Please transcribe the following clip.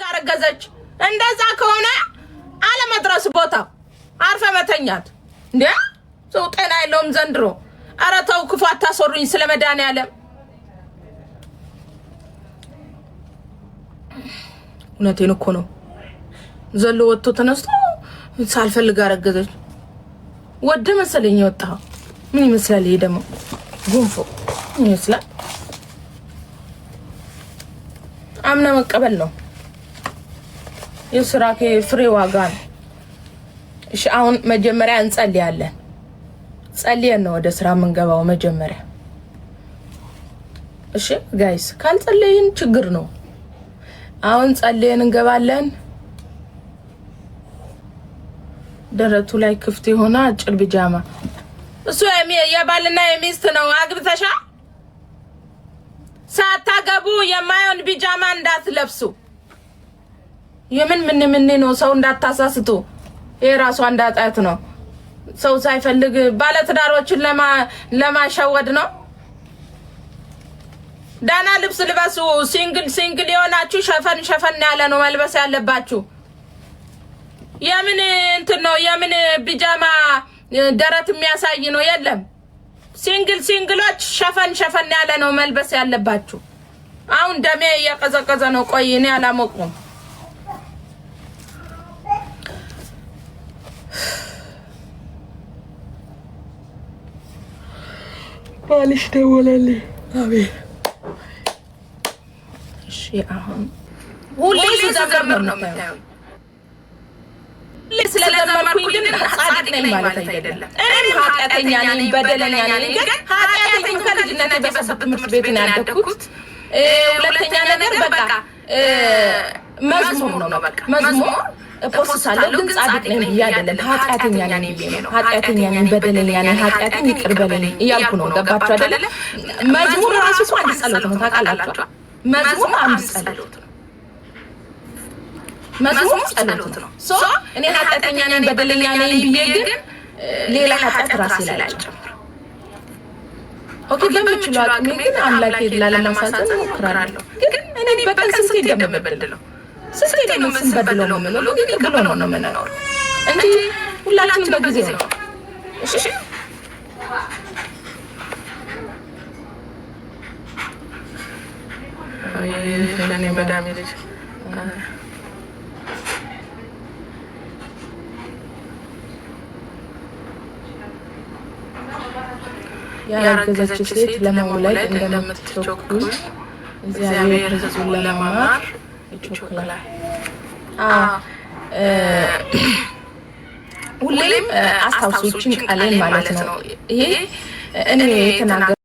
ጋረገዘች እንደዛ ከሆነ አለመድረስ ቦታ አርፈ መተኛት እንዴ ሰው ጤና የለውም ዘንድሮ ኧረ ተው ክፉ አታሰሩኝ ስለመድኃኒዓለም እውነቴን እኮ ነው ዘሎ ወጥቶ ተነስቶ ሳልፈልግ አረገዘች ወደ መሰለኝ ወጣው ምን ይመስላል ይሄ ደግሞ ጉንፎ ይመስላል አምና መቀበል ነው የስራኬ ፍሬ ዋጋ ነው እሺ አሁን መጀመሪያ እንጸልያለን ጸልየን ነው ወደ ስራ መንገባው መጀመሪያ እሺ ጋይስ ካልጸለይን ችግር ነው አሁን ጸልየን እንገባለን ደረቱ ላይ ክፍት ይሆና አጭር ቢጃማ እሱ የባልና የሚስት ነው አግብተሻ ሳታገቡ የማይሆን ቢጃማ እንዳትለብሱ ምን ነው ሰው እንዳታሳስቱ የራሱ አንዳጣት ነው ሰው ሳይፈልግ ባለትዳሮችን ለማሸወድ ነው ዳና ልብስ ልበሱ ሲንግል የሆናችሁ ሸፈን ያለ ነው መልበስ ያለባችሁ የምን እንትን ነው የምን ቢጃማ ደረት የሚያሳይ ነው የለም ሲንግሎች ሸፈን ያለ ነው መልበስ ያለባችሁ አሁን ደሜ ያቀዘቀዘ ነው ቆይ እኔ አላሞቅም ባልሽ ደወለልኝ አቤት እሺ አሁን ሁሌ ሲዘገር ነው የምታየው ስለዘመርኩኝ ግን ጻድቅ ነኝ ማለት አይደለም እኔ ኃጢአተኛ ነኝ በደለኛ ነኝ ግን ኃጢአተኛ ከልጅነቴ በሰበት ትምህርት ቤት ነው ያደግኩት ሁለተኛ ነገር በቃ መዝሙር ነው በቃ መዝሙር ፖስታለው ግን ጻድቅ ነኝ ይያደለም ኃጢአተኛ ነኝ ነው ኃጢአተኛ ነኝ በደለኛ ነኝ ኃጢአተኛ ይቅር በለኝ እያልኩ ነው ገባችሁ አይደለ መዝሙር ራሱ እኮ አንድ ጸሎት ነው ታውቃላችሁ መዝሙር አንድ ጸሎት ነው መዝሙር ጸሎት ነው ሶ እኔ ኃጢአተኛ ነኝ በደለኛ ነኝ ብዬ ግን ሌላ ኃጢአት ራሴ ላይ አልጨምርም ኦኬ በምችለው አቅሜ ግን አምላኬ ላለማሳዘን እሞክራለሁ ግን እኔ በቀን ስንቴ እንደምበድለው ስንቴ ነው ስንበድለው ነው ግን ብሎ ነው የምንኖረው እንጂ ሁላችንም በጊዜ ነው እሺ አይ ለኔ በዳም ልጅ ያረገዘች ሴት ለመውለድ እንደምትቸኩል እግዚአብሔር ሕዝቡን ለማማር ይቸኩላል ሁሌም አስታውሱችን ቃሌን ማለት ነው ይሄ እኔ የተናገ